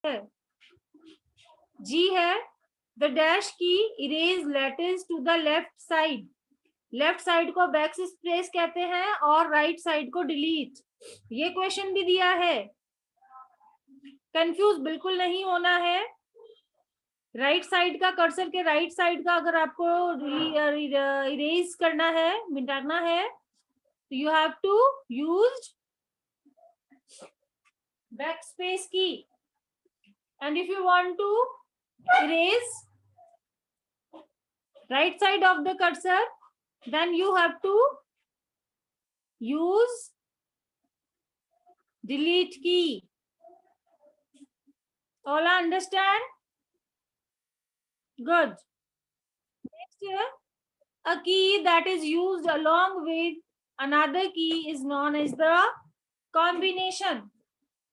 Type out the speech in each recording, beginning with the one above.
है, जी है, the dash key erase letters to the left side, left side को बैक स्पेस कहते हैं और राइट साइड को डिलीट। ये क्वेश्चन भी दिया है, कंफ्यूज बिल्कुल नहीं होना है। राइट साइड का, कर्सर के राइट साइड का अगर आपको इरेज करना है, मिटाना है, तो you have to use backspace key, and if you want to erase right side of the cursor, then you have to use delete key. All understand? Good. Next, a key that is used along with another key is known as the combination.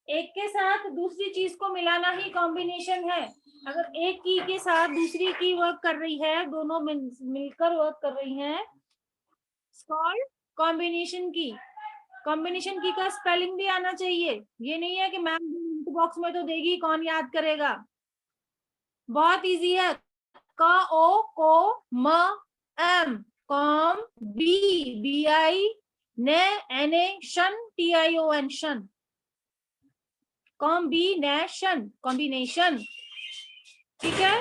एक के साथ दूसरी चीज को मिलाना ही combination है। अगर एक की के साथ दूसरी की वर्क कर रही है, दोनों मिलकर वर्क कर रही हैं, कॉल्ड कॉम्बिनेशन की। कॉम्बिनेशन की का स्पेलिंग भी आना चाहिए, ये नहीं है कि मैम बॉक्स में तो देगी, कौन याद करेगा। बहुत इजी है, क ओ को म एम, कॉम, बी बी आई, ने एन ए, शन टी आई ओ एन, शन, कॉम्बिनेशन, कॉम्बिनेशन। ठीक है,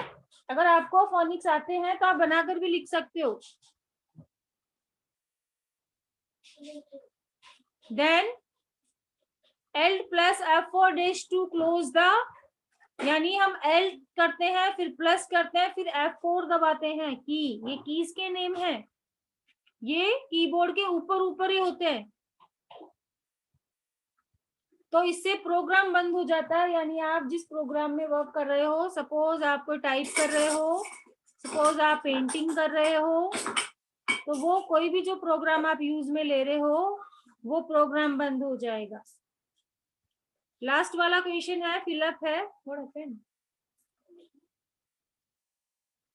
अगर आपको फोनिक्स आते हैं तो आप बनाकर भी लिख सकते हो। Then L plus F4 dash to close the, यानी हम L करते हैं, फिर प्लस करते हैं, फिर F4 दबाते हैं। की, ये कीज के नेम है, ये कीबोर्ड के ऊपर ऊपर ही होते हैं, तो इससे प्रोग्राम बंद हो जाता है। यानी आप जिस प्रोग्राम में वर्क कर रहे हो, सपोज आप कोई टाइप कर रहे हो, सपोज आप पेंटिंग कर रहे हो, तो वो कोई भी जो प्रोग्राम आप यूज में ले रहे हो, वो प्रोग्राम बंद हो जाएगा। लास्ट वाला क्वेश्चन है, फिलअप है, व्हाट हैपेंड,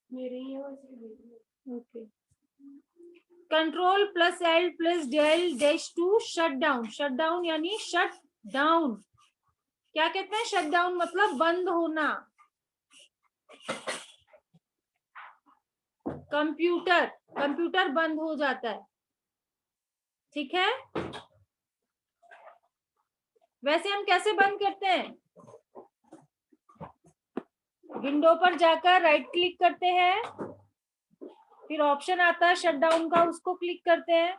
मेरे ही है okay. Control plus L plus del dash to shut down, shut down यानी शट डाउन। क्या कहते हैं शट डाउन, मतलब बंद होना। कंप्यूटर, कंप्यूटर बंद हो जाता है। ठीक है, वैसे हम कैसे बंद करते हैं, विंडो पर जाकर राइट क्लिक करते हैं, फिर ऑप्शन आता है शट डाउन का, उसको क्लिक करते हैं।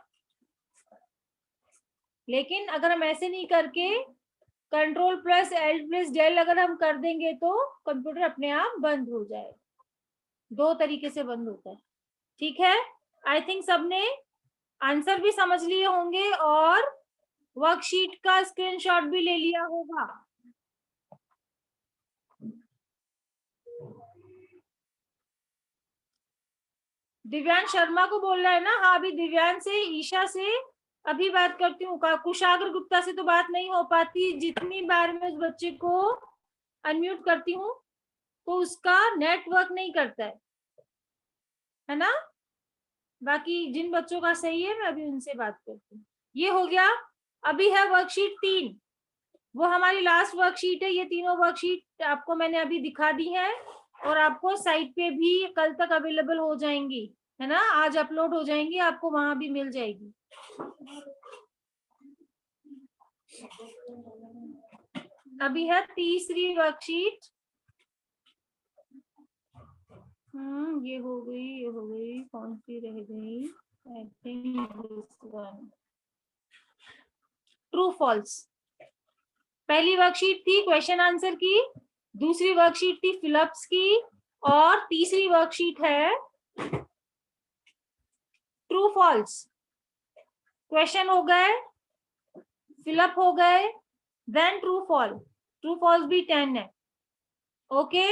लेकिन अगर हम ऐसे नहीं करके control plus L plus del अगर हम कर देंगे तो कंप्यूटर अपने आप बंद हो जाएगा। दो तरीके से बंद होता है। ठीक है, आई थिंक सबने आंसर भी समझ लिए होंगे और वर्कशीट का स्क्रीनशॉट भी ले लिया होगा। दिव्यांश शर्मा को बोल रहा है ना, हाँ अभी दिव्यांश से, ईशा से अभी बात करती हूँ, कुशाग्र गुप्ता से तो बात नहीं हो पाती। जितनी बार मैं उस बच्चे को अनम्यूट करती हूँ तो उसका नेटवर्क नहीं करता है ना। बाकी जिन बच्चों का सही है मैं अभी उनसे बात करती हूँ। ये हो गया, अभी है वर्कशीट 3, वो हमारी लास्ट वर्कशीट है। ये तीनों वर्कशीट आपको मैंने अभी दिखा दी है और आपको साइट पे भी कल तक अवेलेबल हो जाएंगी, है ना, आज अपलोड हो जाएंगी, आपको वहां भी मिल जाएगी। अभी है तीसरी वर्कशीट। ये हो गई, ये हो गई, कौन सी रह गई, I think this one, true false. पहली वर्कशीट थी क्वेश्चन आंसर की, दूसरी वर्कशीट थी फिलअप्स की, और तीसरी वर्कशीट है ट्रू फॉल्स। क्वेश्चन हो गए, फिलअप हो गए, then true false, true false भी 10 है। ओके,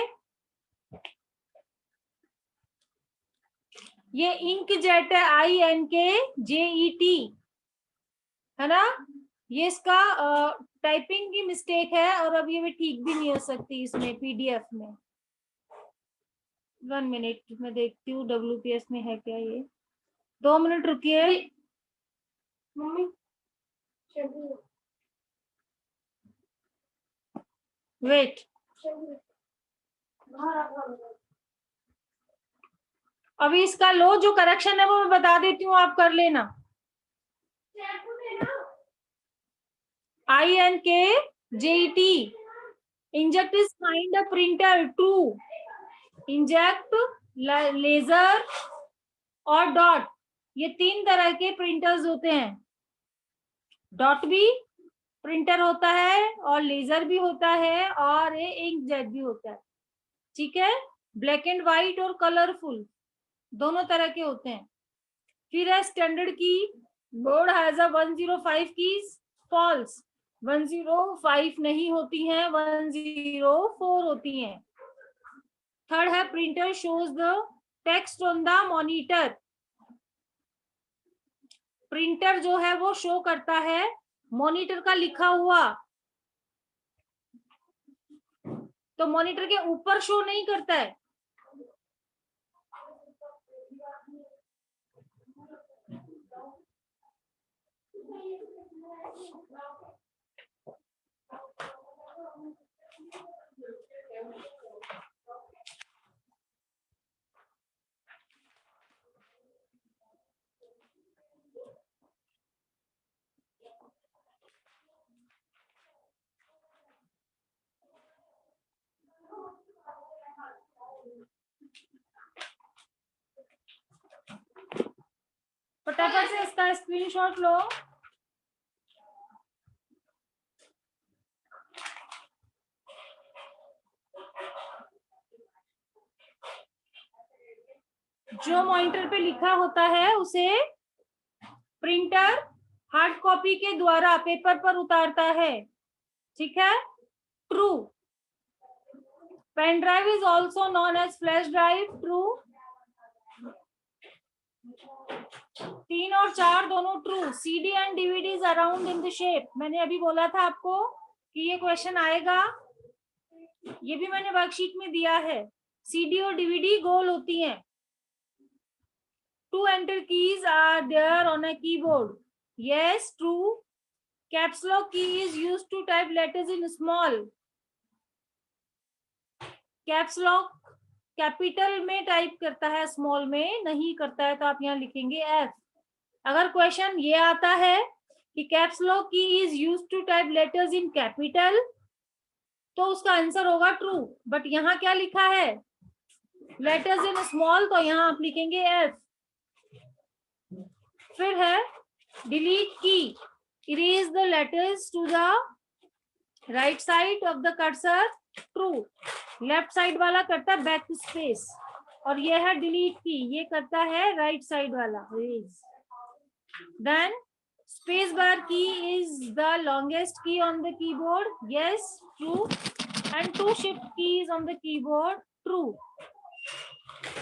ये इंक जेट है, INKJET, है ना, ये इसका टाइपिंग की मिस्टेक है और अब ये भी ठीक भी नहीं हो सकती इसमें PDF में। 1 मिनट मैं देखती हूँ WPS में है क्या ये, 2 मिनट रुकिए। वेट, अभी इसका लो जो करेक्शन है वो मैं बता देती हूँ, आप कर लेना। INKJET, inkjet is find a printer, true. Inkjet, laser और डॉट, ये 3 तरह के प्रिंटर्स होते हैं। डॉट भी प्रिंटर होता है और लेजर भी होता है और ये इंकजेट भी होता है, ठीक है। ब्लैक एंड व्हाइट और कलरफुल दोनों तरह के होते हैं। फिर है standard keyboard has a 105 keys, false, 105 नहीं होती हैं, 104 होती हैं। थर्ड है printer shows the text on the monitor, printer जो है वो शो करता है मॉनिटर का लिखा हुआ, तो मॉनिटर के ऊपर शो नहीं करता है। फटाफट से इसका स्क्रीनशॉट लो। जो मॉनिटर पे लिखा होता है उसे प्रिंटर हार्ड कॉपी के द्वारा पेपर पर उतारता है, ठीक है, true. Pen drive is also known as flash drive, true. 3 और 4 दोनों true. CD and DVD is around in the shape, मैंने अभी बोला था आपको कि ये क्वेश्चन आएगा, ये भी मैंने वर्कशीट में दिया है। CD और DVD गोल होती हैं। 2 enter keys are there on a keyboard, yes, true. Caps lock key is used to type letters in small, caps lock capital में टाइप करता है, स्मॉल में नहीं करता है, तो आप यहाँ लिखेंगे F। अगर क्वेश्चन ये आता है कि caps lock key is used to type letters in capital, तो उसका आंसर होगा ट्रू। बट यहाँ क्या लिखा है, लेटर्स इन स्मॉल, तो यहाँ आप लिखेंगे F। फिर है delete key, erase the letters to the right side of the cursor, true. Left side वाला करता है बैक स्पेस, और ये है डिलीट की, ये करता है राइट साइड वाला erase. Then space bar key is the longest key on the keyboard, yes, true. And 2 shift keys on the keyboard, true.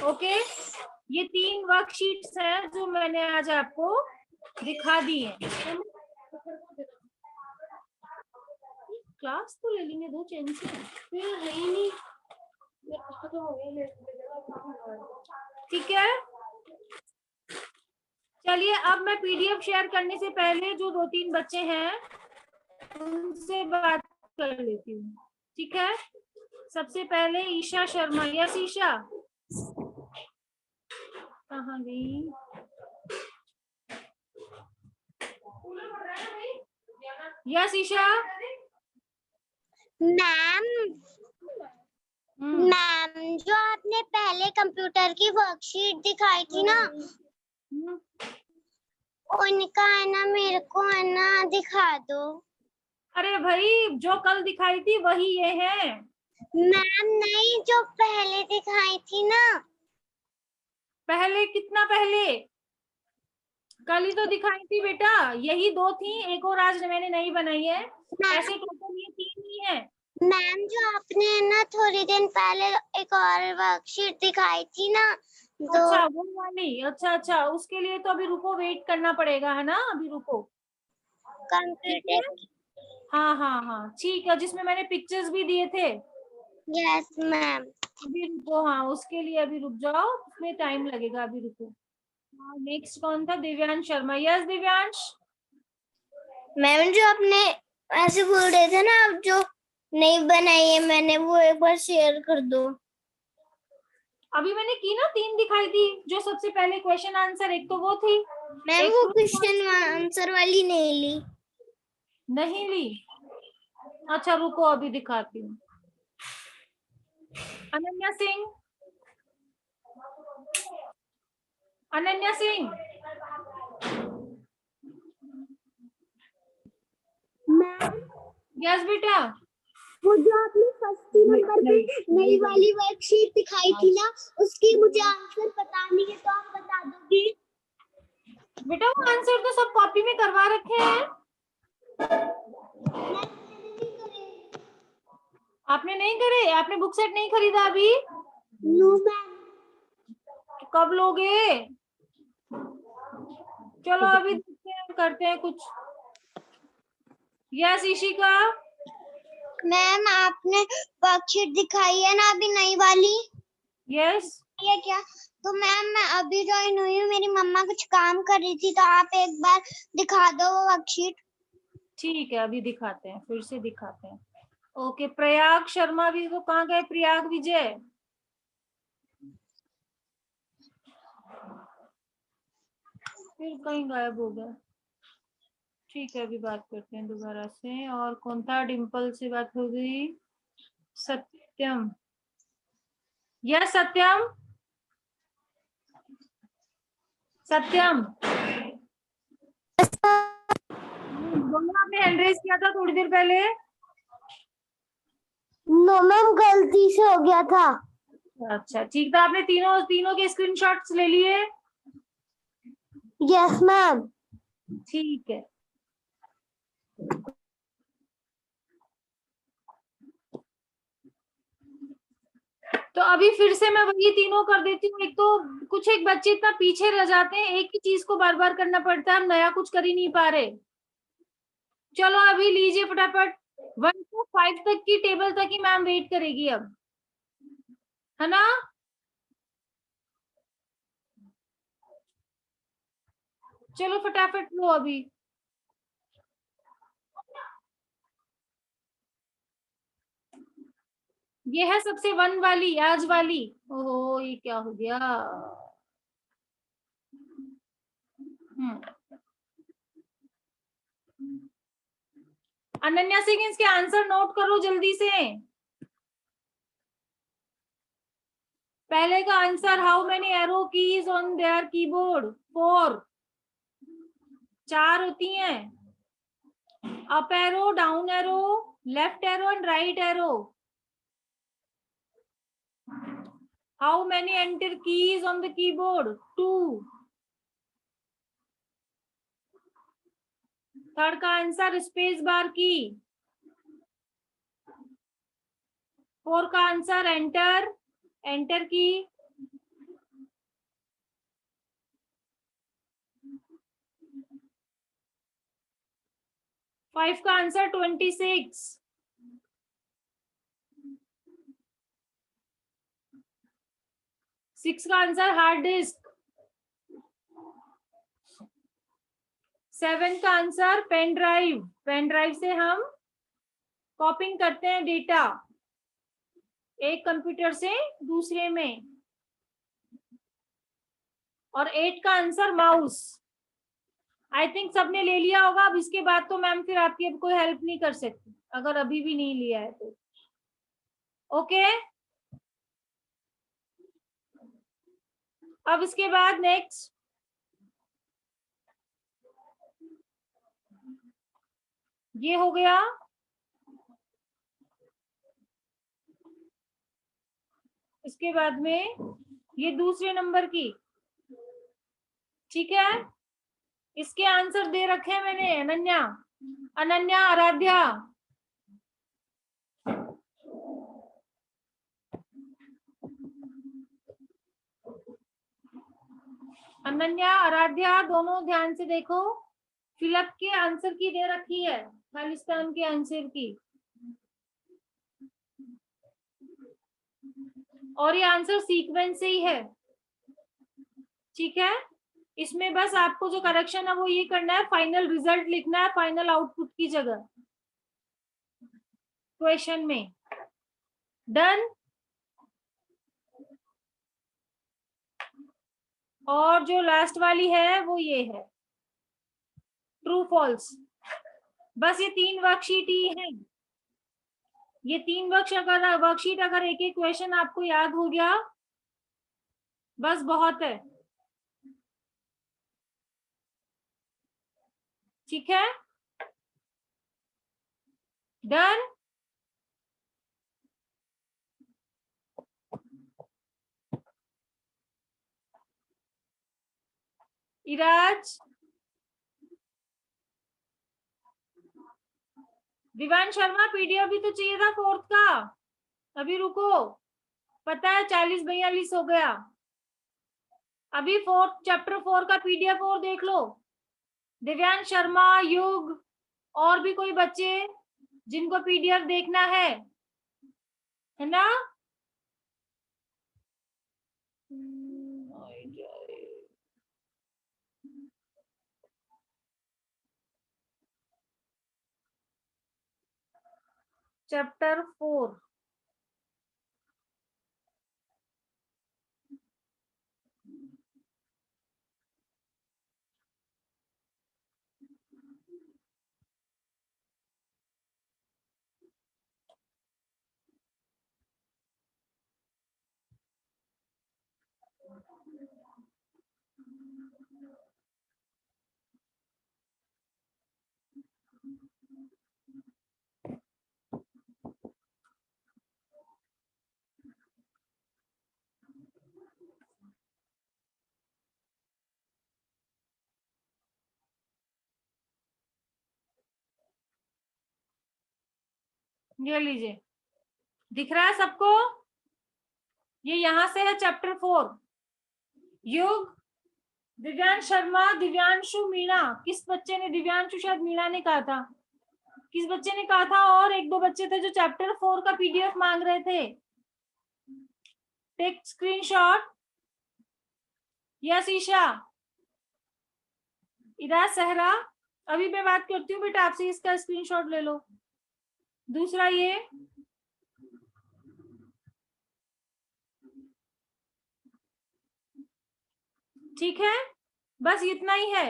Okay, ये 3 वर्कशीट्स हैं जो मैंने आज आपको दिखा दी हैं। क्लास तो ले लेंगे, 2 चेंज फिर है ही नहीं, ठीक है। चलिए अब मैं PDF शेयर करने से पहले जो 2-3 बच्चे हैं उनसे बात कर लेती हूँ, ठीक है। सबसे पहले ईशा शर्मा, यस ईशा, कहाँ गई? यस ईशा। मैम जो आपने पहले कंप्यूटर की वर्कशीट दिखाई थी ना, उनका है ना मेरे को है ना दिखा दो। अरे भाई जो कल दिखाई थी वही ये है। मैम नहीं, जो पहले दिखाई थी ना। पहले कितना पहले? कल ही तो दिखाई थी बेटा, यही 2 थी, एक और आज मैंने नहीं बनाई है, ऐसे टोटल ये 3 ही है। मैम जो आपने ना थोड़ी दिन पहले एक और वर्कशीट दिखाई थी ना, अच्छा वो वाली, अच्छा, उसके लिए तो अभी रुको, वेट करना पड़ेगा, है ना, अभी रुको। कंप्यूटर, हाँ, ठीक है, जिसमें मैंने पिक्चर्स भी दिए थे। Yes ma'am. अभी रुको, हाँ उसके लिए अभी रुक जाओ, उसमें टाइम लगेगा, अभी रुको। नेक्स्ट कौन था? दिव्यांश शर्मा, यस दिव्यांश। मैम जो आपने ऐसे बोल रहे थे ना, जो नहीं बनाई है मैंने, वो एक बार शेयर कर दो। अभी मैंने की ना, 3 दिखाई थी, जो सबसे पहले क्वेश्चन आंसर, एक तो वो थी, मैम एक वो तो क्वेश्चन आंसर वाली नहीं ली। नहीं ली। अच्छा रुको, अभी दिखाती हूँ। अनन्या सिंह, अनन्या सिंह, मैम यस बेटा। वो जो आपने फर्स्ट नंबर पे नई वाली वर्कशीट दिखाई थी ना, उसकी मुझे आंसर पता नहीं है, तो आप बता दोगे? बेटा वो आंसर तो सब कॉपी में करवा रखे हैं। आपने नहीं करे? आपने बुक सेट नहीं खरीदा अभी? No ma'am. तो कब लोगे? चलो अभी देखते हैं, करते हैं कुछ। यस ईशिका। मैम आपने वर्कशीट दिखाई है ना अभी नई वाली, यस ये क्या? तो मैम मैं अभी ज्वाइन हुई हूँ, मेरी मम्मा कुछ काम कर रही थी, तो आप एक बार दिखा दो वो वर्कशीट। ठीक है, अभी दिखाते हैं, फिर से दिखाते हैं। ओके, प्रयाग शर्मा भी, तो कहाँ गए प्रयाग विजय? फिर कहीं गायब हो गया। ठीक है, अभी बात करते हैं दोबारा से। और कौन था? डिम्पल से बात हो गई। सत्यम, यस सत्यम, सत्यम दोनों आपने हैंड रेज किया था थोड़ी देर पहले। नो मैम गलती से हो गया था। अच्छा ठीक था, आपने तीनों तीनों के स्क्रीनशॉट्स ले लिए? Yes ma'am. ठीक है, तो अभी फिर से मैं वही तीनों कर देती हूँ। एक तो कुछ एक बच्चे इतना पीछे रह जाते हैं, एक ही चीज को बार बार करना पड़ता है, हम नया कुछ कर ही नहीं पा रहे। चलो अभी लीजिए फटाफट। 1 to 5 तक की टेबल तक ही मैम वेट करेगी अब, है ना? चलो फटाफट लो अभी। ये है सबसे 1 वाली, आज वाली। ओहो ये क्या हो गया? हम्म, अनन्या सिंह इसके आंसर नोट करो जल्दी से। पहले का answer, how many arrow keys on their keyboard? 4, 4 होती हैं। Up arrow, down arrow, left arrow and right arrow. How many enter keys on the keyboard? 2। Third का आंसर, स्पेस बार की। 4 का आंसर, एंटर, एंटर की। 5 का answer, 26। 6 का answer, hard disk. 7 का answer, pen drive. Pen drive से हम कॉपिंग करते हैं डेटा एक कंप्यूटर से दूसरे में। और 8 का आंसर, माउस। आई थिंक सबने ले लिया होगा। अब इसके बाद तो मैम फिर आपकी अब कोई हेल्प नहीं कर सकती, अगर अभी भी नहीं लिया है तो। ओके, अब इसके बाद नेक्स्ट, ये हो गया। इसके बाद में ये दूसरे नंबर की, ठीक है। इसके आंसर दे रखे हैं मैंने, अनन्या, अनन्या, आराध्या। अनन्या, आराध्या दोनों ध्यान से देखो। फिलअप के आंसर की दे रखी है, खालिस्तान के आंसर की। और ये आंसर सीक्वेंस से ही है, ठीक है। इसमें बस आपको जो करेक्शन है वो ये करना है, फाइनल रिजल्ट लिखना है फाइनल आउटपुट की जगह। क्वेश्चन में। डन। और जो लास्ट वाली है वो ये है, ट्रू फॉल्स। बस ये 3 वर्कशीट ही है। ये 3 वर्कशीट अगर एक एक क्वेश्चन आपको याद हो गया बस बहुत है। ठीक है, डन। इराज, दिवान शर्मा, पीडीएफ भी तो चाहिए था 4th का। अभी रुको, पता है 40-42 हो गया। अभी चैप्टर 4 का पीडीएफ और देख लो। दिव्यांश शर्मा, युग, और भी कोई बच्चे जिनको पीडीएफ देखना है ना? चैप्टर 4। ये लीजिए, दिख रहा है सबको? ये यहां से है चैप्टर 4। युग, दिव्यांश शर्मा, दिव्यांशु, मीणा। किस बच्चे ने, दिव्यांशु शायद मीणा ने कहा था, किस बच्चे ने कहा था? और 1-2 बच्चे थे जो चैप्टर 4 का पीडीएफ मांग रहे थे। Take screenshot. Yes Isha. Iraj, Sahra, अभी मैं बात करती हूँ बेटा आपसे, इसका स्क्रीनशॉट ले लो। दूसरा ये, ठीक है, बस इतना ही है।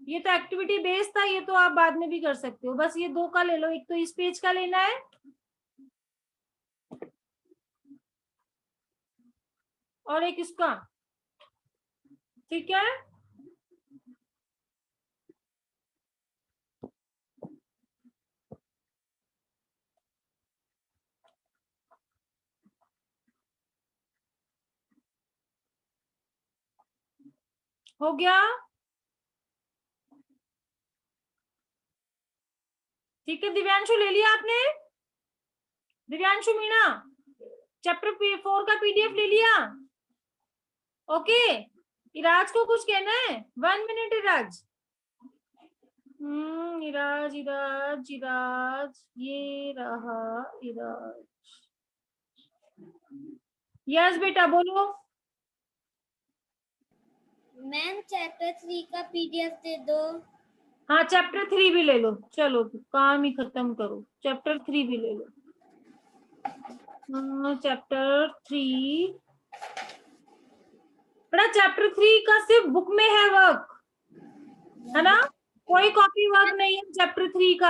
ये तो एक्टिविटी बेस्ड था, ये तो आप बाद में भी कर सकते हो। बस ये 2 का ले लो, एक तो इस पेज का लेना है और एक इसका। ठीक है, हो गया? ठीक है, दिव्यांशु ले लिया आपने? दिव्यांशु, मीणा, चैप्टर 4 का पीडीएफ ले लिया? ओके। इराज को कुछ कहना है? 1 minute Ira's. Ira's, Ira's, Ira's, ये रहा इराज। यस बेटा, बोलो। मैम चैप्टर 3 का पीडीएफ दे दो। हाँ, चैप्टर 3 भी ले लो। चलो काम ही खत्म करो, चैप्टर 3 भी ले लो। चैप्टर 3 बड़ा, चैप्टर 3 का सिर्फ बुक में है वर्क, है ना? कोई कॉपी वर्क नहीं है चैप्टर 3 का।